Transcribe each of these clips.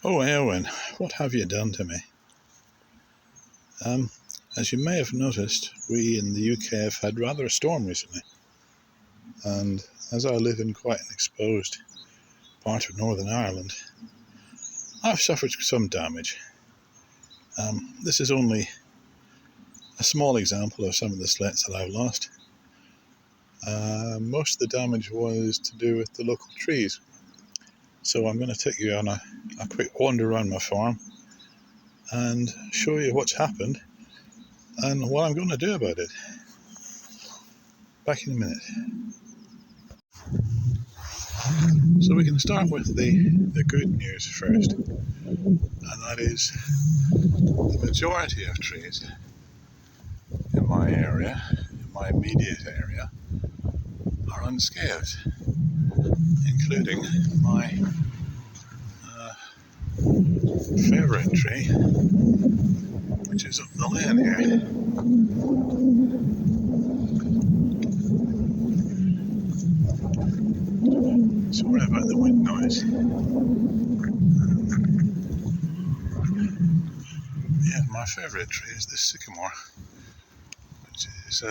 Oh, Eowyn, what have you done to me? As you may have noticed, we in the UK have had rather a storm recently, and as I live in quite an exposed part of Northern Ireland, I've suffered some damage. This is only a small example of some of the sleds that I've lost. Most of the damage was to do with the local trees, so I'm going to take you on a quick wander around my farm and show you what's happened and what I'm going to do about it. Back in a minute. So we can start with the good news first, and that is the majority of trees in my area, in my immediate area, are unscathed, including my favourite tree, which is up the lane here. Sorry about the wind noise. Yeah, my favourite tree is this sycamore, which is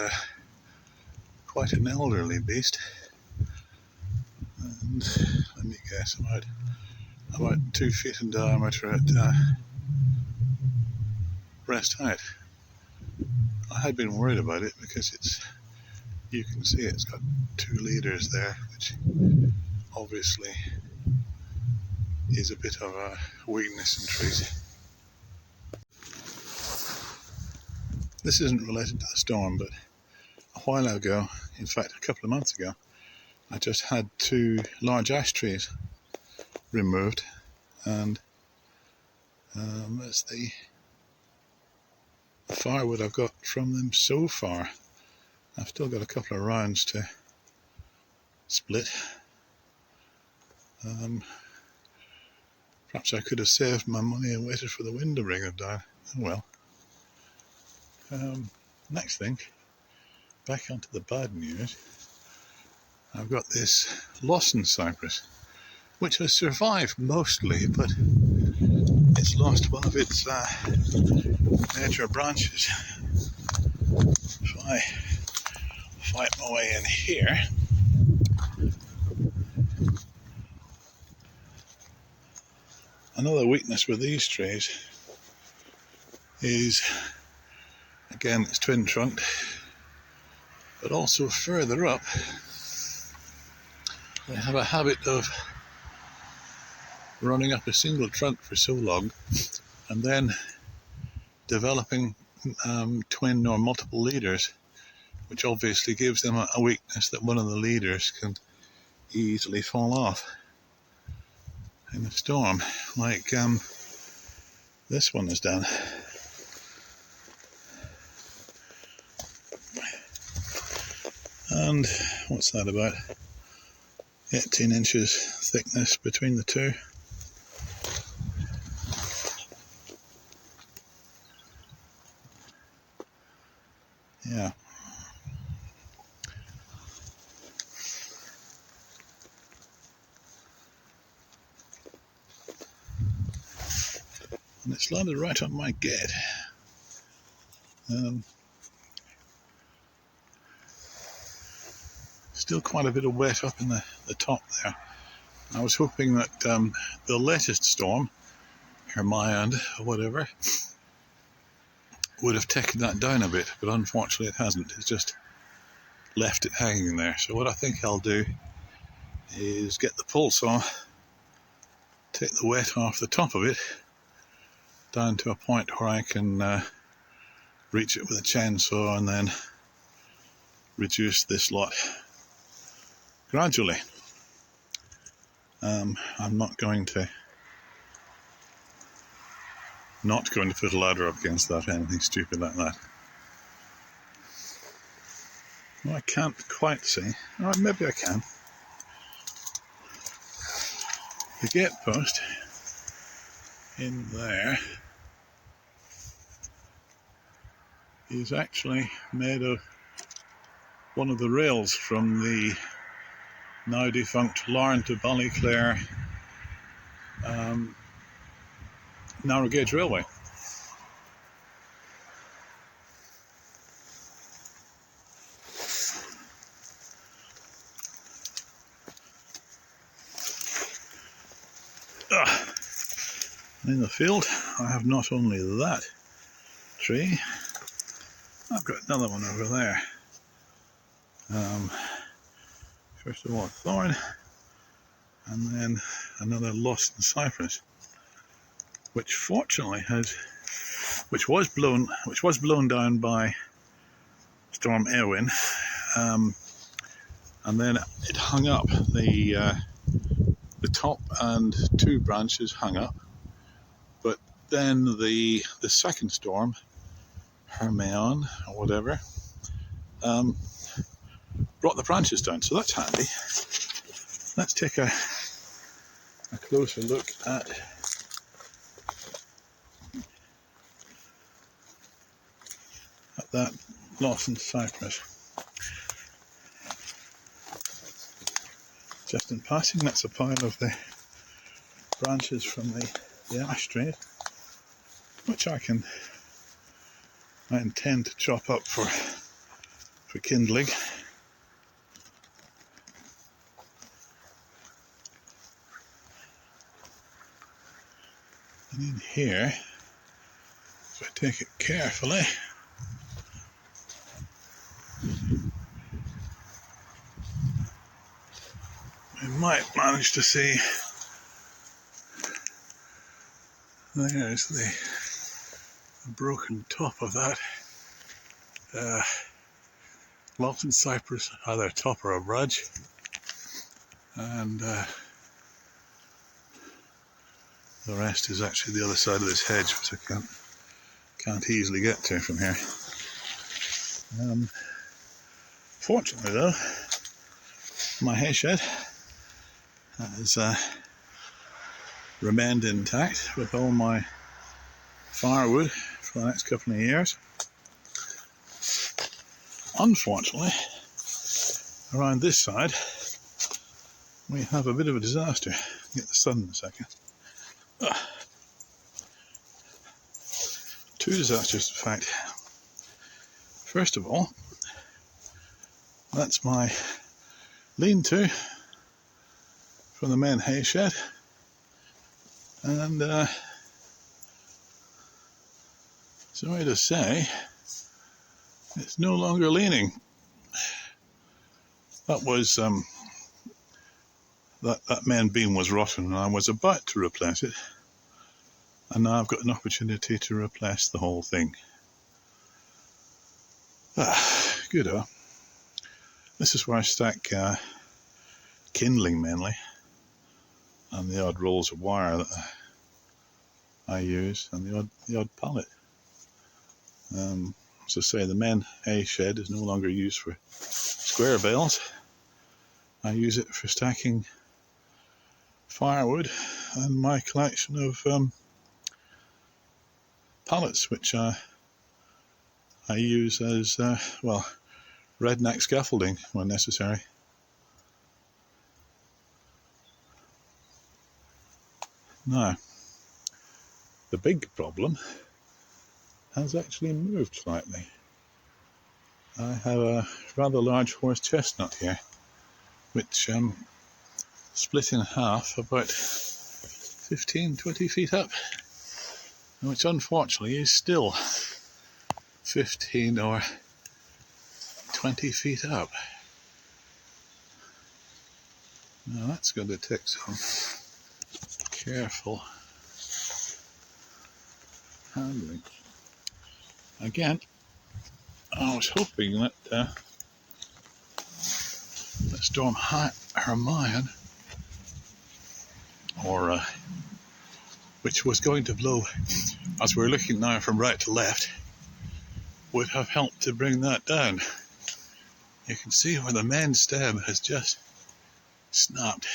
quite an elderly beast, and let me guess, about 2 feet in diameter at breast height. I had been worried about it because you can see it's got 2 leaders there, which obviously is a bit of a weakness in trees. This isn't related to the storm, but a while ago, in fact a couple of months ago, I just had 2 large ash trees removed, and that's the firewood I've got from them so far. I've still got a couple of rounds to split. Perhaps I could have saved my money and waited for the wind to bring it down. Oh well. Next thing, back onto the bad news. I've got this Lawson cypress, which has survived mostly, but it's lost one of its major branches. If I fight my way in here, another weakness with these trees is, again, it's twin trunked, but also further up they have a habit of running up a single trunk for so long and then developing twin or multiple leaders, which obviously gives them a weakness that one of the leaders can easily fall off in a storm, like this one has done. And what's that, about 18 inches thickness between the two. Yeah. And it's landed right on my gate. Still quite a bit of wet up in the top there. I was hoping that the latest storm, Hermione or whatever, would have taken that down a bit, but unfortunately it hasn't. It's just left it hanging there. So what I think I'll do is get the pole saw, take the wet off the top of it, down to a point where I can reach it with a chainsaw and then reduce this lot gradually. I'm not going to put a ladder up against that or anything stupid like that. Well, I can't quite see. Oh, maybe I can. The gate post in there is actually made of one of the rails from the now defunct Larne to Ballyclare narrow gauge railway. In the field I have not only that tree, I've got another one over there. First of all a thorn, and then another lost in cypress, which fortunately which was blown down by Storm Eowyn, and then it hung up. The top and two branches hung up, but then the second storm, Hermione or whatever, brought the branches down, so that's handy. Let's take a closer look at that blossom cypress. Just in passing, that's a pile of the branches from the ash tree, which I intend to chop up for kindling. And in here, if I take it carefully, we might manage to see there's the broken top of that Lawton cypress, either a top or a branch, and the rest is actually the other side of this hedge, which I can't easily get to from here. Fortunately though, my hay shed has remained intact with all my firewood for the next couple of years. Unfortunately, around this side we have a bit of a disaster. Get the sun in a second. Two disasters in fact. First of all, that's my lean-to from the main hay shed, and sorry to say, it's no longer leaning. That was that main beam was rotten, and I was about to replace it, and now I've got an opportunity to replace the whole thing. Good. This is where I stack kindling mainly, and the odd rolls of wire that I use, and the odd pallet. As I say, the main hay shed is no longer used for square bales. I use it for stacking firewood and my collection of pallets, which I use as redneck scaffolding when necessary. Now, the big problem has actually moved slightly. I have a rather large horse chestnut here, which split in half about 15-20 feet up, which unfortunately is still 15 or 20 feet up. Now that's going to take some careful handling. Again, I was hoping that the storm Hermione, or which was going to blow, as we're looking now from right to left, would have helped to bring that down. You can see where the main stem has just snapped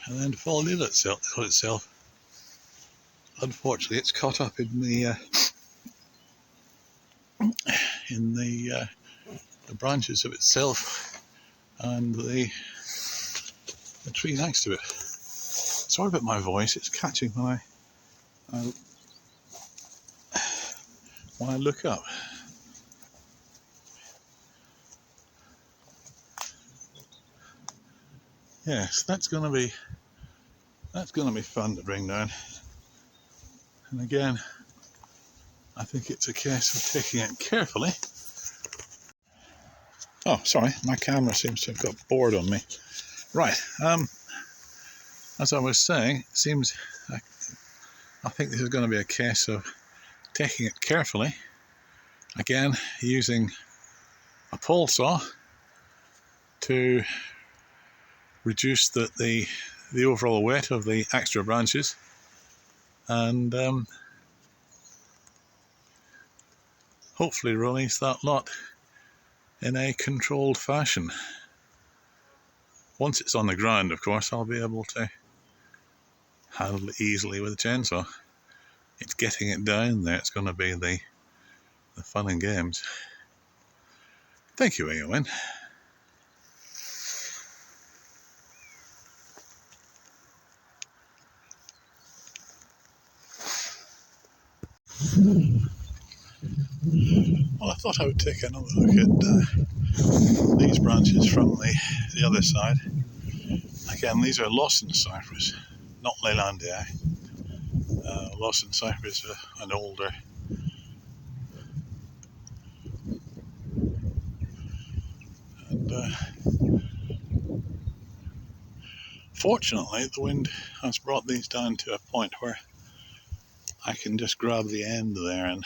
and then folded itself. Unfortunately, it's caught up in the branches of itself and the tree next to it. Sorry about my voice, it's catching when I when I look up. Yes, that's going to be fun to bring down. And again, I think it's a case of taking it carefully. Oh, sorry, my camera seems to have got bored on me. Right, as I was saying, it seems I think this is going to be a case of taking it carefully. Again, using a pole saw to reduce the overall weight of the extra branches, and hopefully release that lot in a controlled fashion. Once it's on the ground, of course, I'll be able to handle it easily with a chainsaw. It's getting it down there, it's going to be the fun and games. Thank you, Eowyn. Well, I thought I would take another look at these branches from the other side. Again, these are Lawson cypress, not Leylandii. Lawson cypress is an older. And fortunately, the wind has brought these down to a point where I can just grab the end there and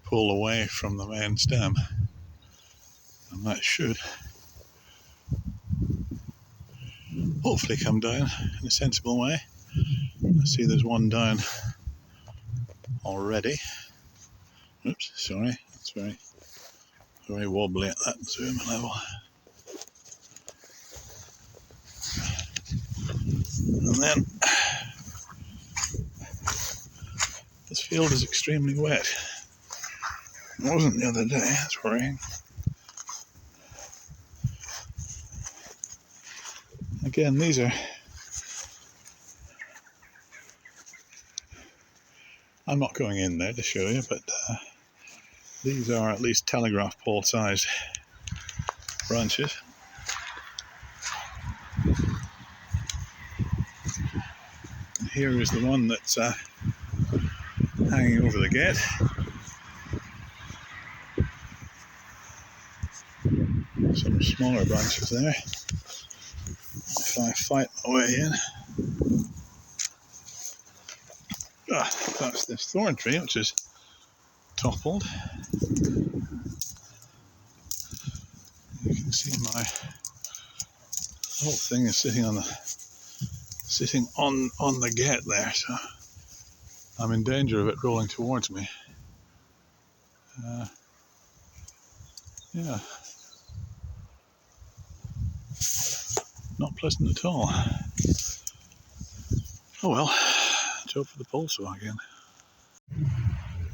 pull away from the main stem, and that should hopefully come down in a sensible way. I see there's one down already. Oops, sorry, that's very wobbly at that zoom level. And then this field is extremely wet. It wasn't the other day, that's worrying. Again, these are, I'm not going in there to show you, but these are at least telegraph pole sized branches. Here is the one that's hanging over the gate. Some smaller branches there. If I fight my way in. That's this thorn tree, which is toppled. You can see my whole thing is sitting on the gate there, so I'm in danger of it rolling towards me. Yeah, not pleasant at all. Oh well, job for the pole saw again.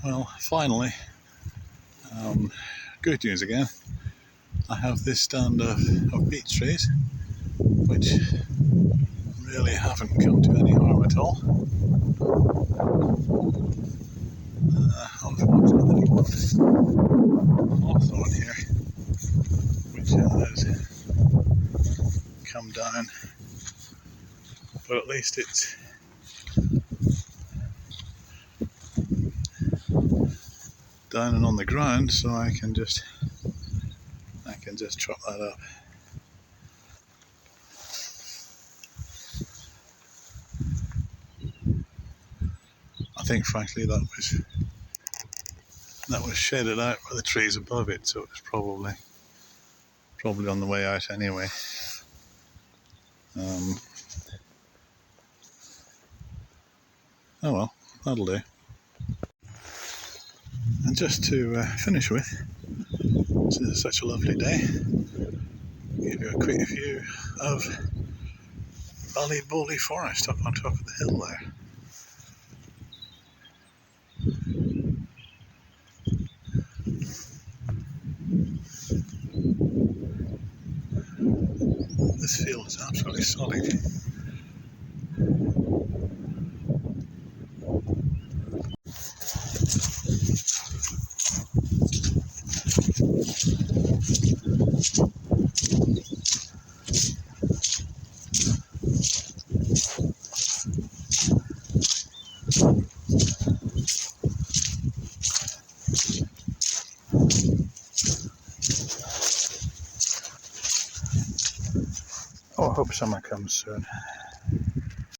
Well, finally, good news again. I have this stand of beech trees, which really haven't come to any harm at all. Unfortunately, there's one hawthorn here, which has come down, but at least it's down and on the ground, so I can just chop that up. I think, frankly, that was shaded out by the trees above it, so it was probably on the way out anyway. Oh well, that'll do. And just to finish with, this is such a lovely day, give you a quick view of Ballyboley Forest up on top of the hill there. This field is absolutely solid. Oh, I hope summer comes soon.